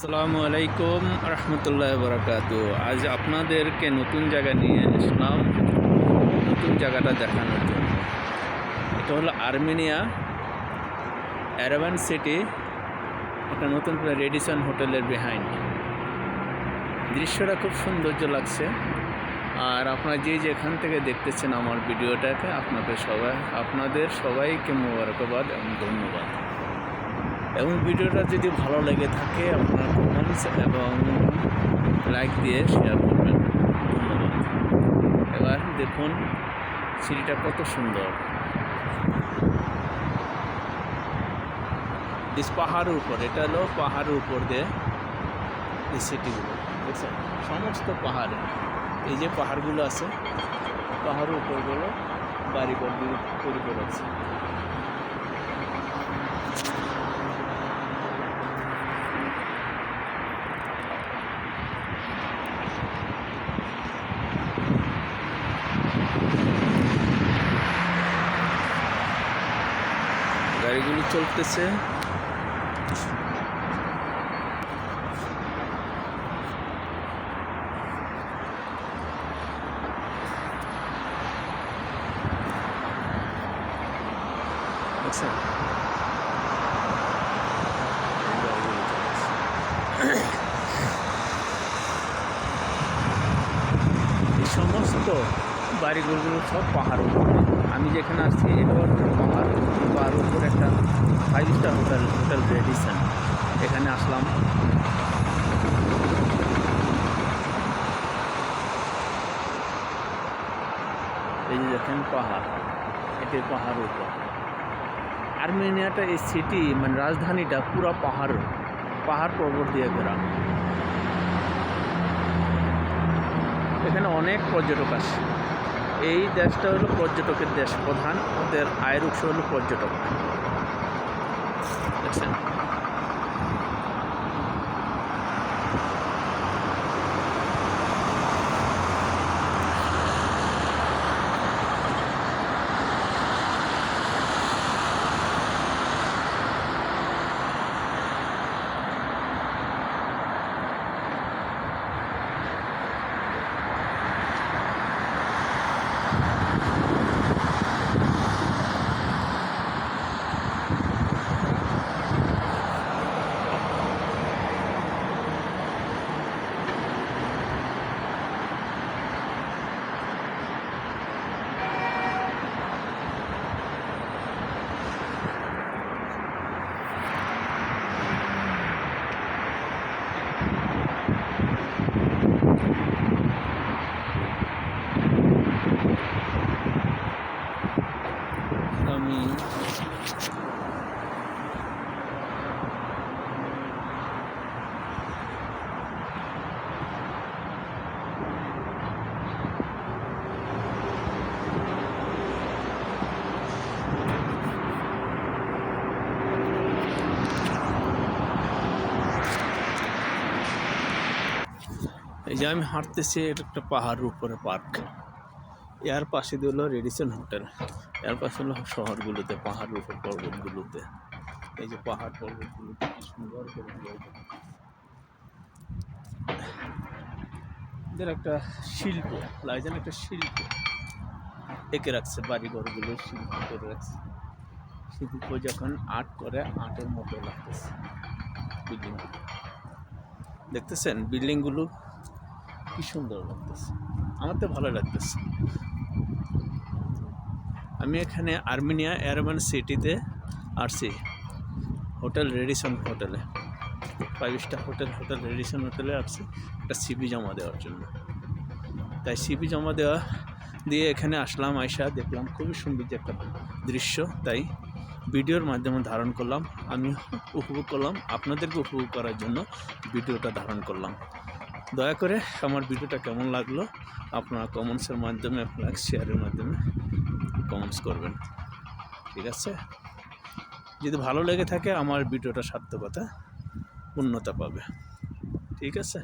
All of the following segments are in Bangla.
আসসালামু আলাইকুম রহমতুল্লাহ বরকাতু। আজ আপনাদেরকে নতুন জায়গা নিয়ে আসলাম, নতুন জায়গাটা দেখানোর জন্য। এটা হলো আর্মেনিয়া এরেভান সিটি, একটা নতুন রেডিসন হোটেলের বিহাইন্ড। দৃশ্যটা খুব সৌন্দর্য লাগছে। আর আপনারা যেখান থেকে দেখতেছেন আমার ভিডিওটাকে, আপনাদের সবাইকে মোবারকবাদ এবং ধন্যবাদ। এবং ভিডিওটা যদি ভালো লেগে থাকে আপনার কমেন্টস এবং লাইক দিয়ে শেয়ার করবেন। ধন্যবাদ। এবার দেখুন সিটিটা কত সুন্দর। পাহাড়ের উপর, এটা হলো পাহাড়ের উপর দিয়ে এই সিটিগুলো দেখছেন, সমস্ত পাহাড়ে এই যে পাহাড়গুলো আছে, পাহাড়ের উপরগুলো বাড়িঘর দিয়ে তৈরি করে আছে। গাড়িগুলো চলতেছে। আচ্ছা, এই সমস্ত বাড়িঘরগুলো সব পাহাড় উপরে। আমি যেখানে আসছি এটা হচ্ছে পাহাড় উপর একটা 5 স্টার হোটেল রেডিসন। এখানে আসলাম। এই যে দেখেন পাহাড়, এটি পাহাড়ের উপর। আর্মেনিয়াটা এই সিটি মানে রাজধানীটা পুরো পাহাড় পর্বত দিয়ে ঘেরা। এখানে অনেক পর্যটক আসে। এই দেশটা হলো পর্যটকের দেশ, প্রধান ওদের আয়ের উৎস হলো পর্যটক। দেখছেন, আমি এই যে আমি হাঁটতেছি, এটা একটা পাহাড়ের উপরে পার্ক। এর পাশে দিয়ে হলো রেডিসন হোটেল। এর পাশে হলো শহরগুলোতে, পাহাড়ের উপর পর্বতগুলোতে। এই যে পাহাড় পর্বতগুলোতে কি সুন্দর করে এদের একটা শিল্প, লাইজান একটা শিল্প এঁকে রাখছে, বাড়িঘরগুলো শিল্প করে রাখছে। শিল্প যখন আর্ট করে, আর্টের মতো লাগতেছে বিল্ডিংগুলো। দেখতেছেন বিল্ডিংগুলো কি সুন্দর লাগতেছে, আমার তো ভালো লাগতেছে। আমি এখানে আর্মেনিয়া এরেভান সিটিতে আসছি, হোটেল রেডিসন হোটেলে, 5 স্টার হোটেল রেডিসন হোটেলে আসছি একটা সিভি জমা দেওয়ার জন্য। তাই সিভি জমা দিয়ে এখানে আসলাম। আয়সা দেখলাম খুবই সৌন্দর্য একটা দৃশ্য, তাই ভিডিওর মাধ্যমে ধারণ করলাম। আমি উপভোগ করলাম, আপনাদেরকে উপভোগ করার জন্য ভিডিওটা ধারণ করলাম। দয়া করে আমার ভিডিওটা কেমন লাগলো আপনারা কমেন্টসের মাধ্যমে, লাইক শেয়ারের মাধ্যমে কমেন্টস করবেন। ঠিক আছে? যদি ভালো লেগে থাকে আমার ভিডিওটা সার্থকতা পূর্ণতা পাবে। ঠিক আছে?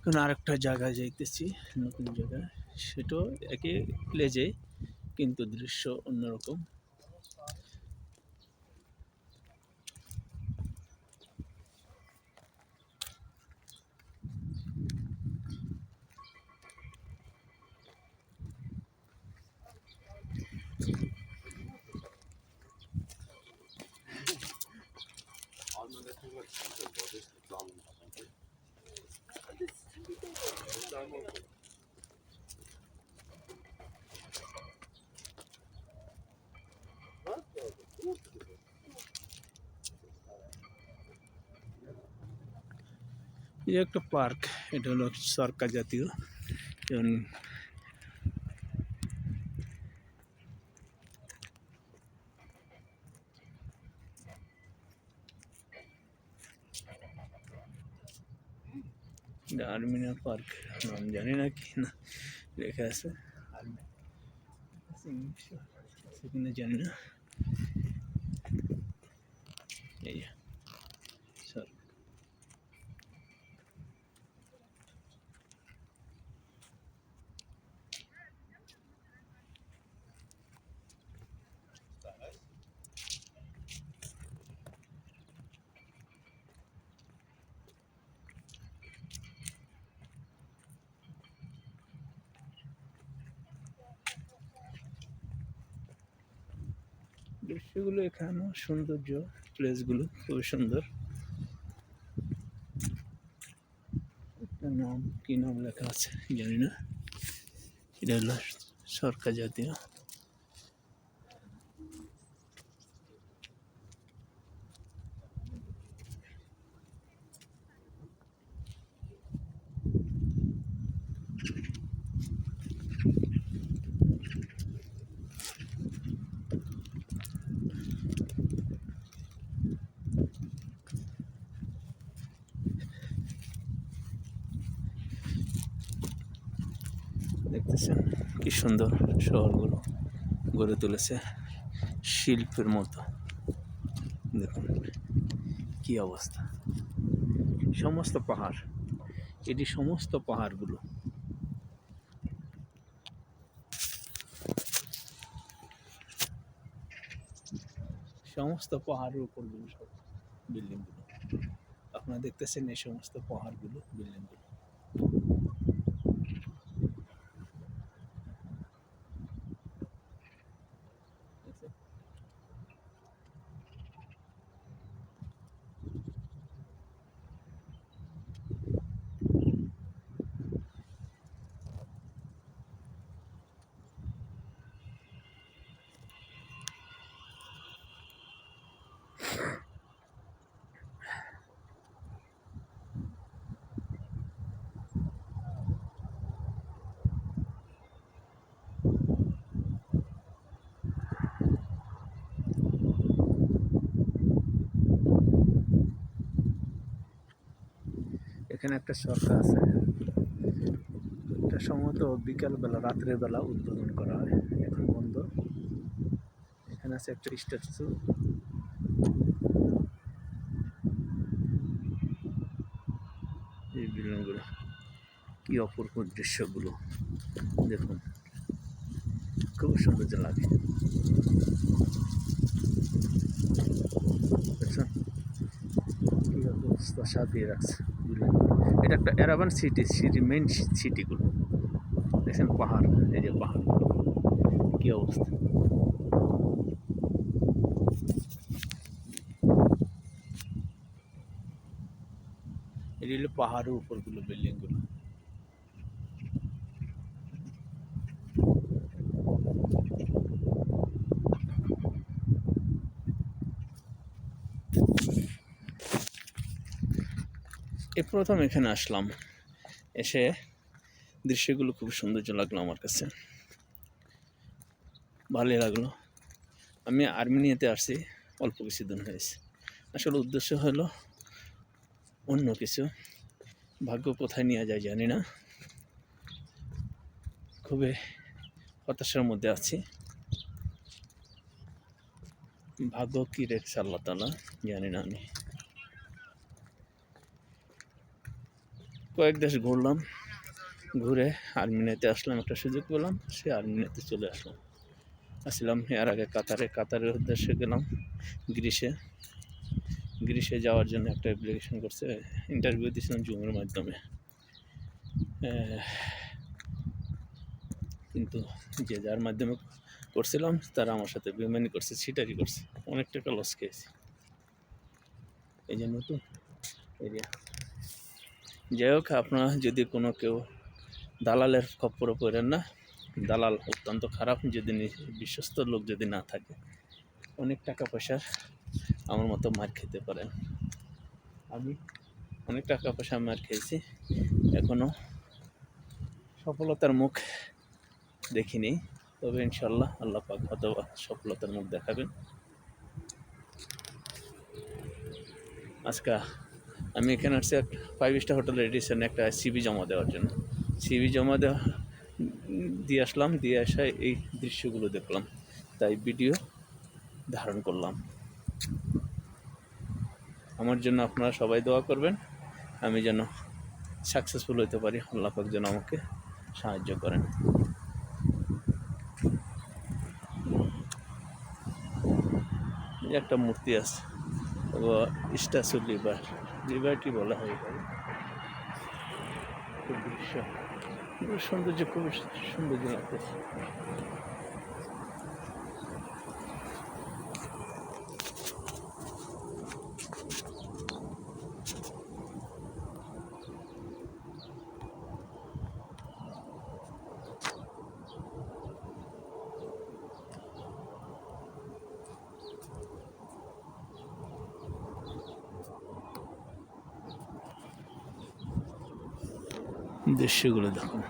এখন আরেকটা জায়গায় যাইতেছি, নতুন জায়গায়। সেটাও একই প্লেজে, কিন্তু দৃশ্য অন্যরকম। এই একটা পার্ক, এটা হলো সরকার জাতীয়। যেমন আর্মিনিয়া পার্ক, নাম জানি না কি না লেখা আছে, সেখানে জানি না। এই স্যার, দৃশ্যগুলো এখানেও সৌন্দর্য, প্লেসগুলো খুবই সুন্দর। একটা নাম, কি নাম লেখা আছে জানি না। এটা হলো সরকার জাতীয়। দেখতেছেন কি সুন্দর শহরগুলো গড়ে তুলেছে শিল্পের মতো। দেখুন কি অবস্থা, সমস্ত পাহাড়, এটি সমস্ত পাহাড়গুলো। সমস্ত পাহাড়ের উপরগুলো সব বিল্ডিংগুলো, আপনারা দেখতেছেন এই সমস্ত পাহাড়গুলো, বিল্ডিংগুলো। এখানে একটা সরকার আছে, এটা সম্ভবত বিকালবেলা, রাত্রের বেলা উদ্বোধন করা হয়, এখন বন্ধ। এখানে আছে একটা স্ট্যাচু। এই বিল্ডিংগুলো কি অপূর্ব দৃশ্যগুলো দেখুন, খুব সৌন্দর্য লাগে। দেখছেন কি অবস্থা সাজিয়ে রাখছে। এটা একটা অ্যারাবান সিটি মেইন সিটিগুলো। দেখছেন পাহাড়, এই যে পাহাড়গুলো কি অবস্থা। এটি হলো পাহাড়ের উপরগুলো বিল্ডিংগুলো। এই প্রথম এখানে আসলাম, এসে দৃশ্যগুলো খুব সৌন্দর্য লাগলো আমার কাছে, ভালোই লাগলো। আমি আর্মেনিয়াতে আসছি, অল্প কিছুদিন হয়েছে। আসলে উদ্দেশ্য হলো অন্য কিছু, ভাগ্য কোথায় নিয়ে যায় জানি না। খুবই হতাশার মধ্যে আছি, ভাগ্য কী রেখেছে আল্লাহ তাআলা জানি না আমি। কয়েক দেশ ঘুরলাম, ঘুরে আর্মেনিয়াতে আসলাম, একটা সুযোগ পেলাম, সে আর্মেনিয়াতে চলে আসলাম। এর আগে কাতারের উদ্দেশ্যে গেলাম। গ্রিসে যাওয়ার জন্য একটা অ্যাপ্লিকেশন করছে, ইন্টারভিউ দিয়েছিলাম জুমের মাধ্যমে। কিন্তু যে যার মাধ্যমে করছিলাম তারা আমার সাথে বেইমানি করছে, ছিটারি করছে, অনেক টাকা লস খেয়েছি। এই যে নতুন এরিয়া। যাই হোক, আপনারা যদি কোনো কেউ দালালের খপ্পরে পড়েন না, দালাল অত্যন্ত খারাপ। যদি বিশ্বস্ত লোক যদি না থাকে, অনেক টাকা পয়সার আমার মতো মার খেতে পারেন। আমি অনেক টাকা পয়সা মার খেয়েছি, এখনও সফলতার মুখ দেখিনি। তবে ইনশাল্লাহ আল্লাহ পাক হয়তো সফলতার মুখ দেখাবেন। আজকে আমি এখানে আসছি 5 স্টার হোটেল রেডিসনে একটা সিভি জমা দেওয়ার জন্য। সিভি জমা দিয়ে আসলাম, দিয়ে আসা এই দৃশ্যগুলো দেখলাম, তাই ভিডিও ধারণ করলাম। আমার জন্য আপনারা সবাই দোয়া করবেন, আমি যেন সাকসেসফুল হতে পারি, আল্লাহ পাক যেন আমাকে সাহায্য করেন। একটা মূর্তি আছে, স্ট্যাচু লিবার্টি বলা হয়। খুব দৃশ্য, খুব সৌন্দর্য লাগতেছে। দৃশ্যগুলো দেখুন।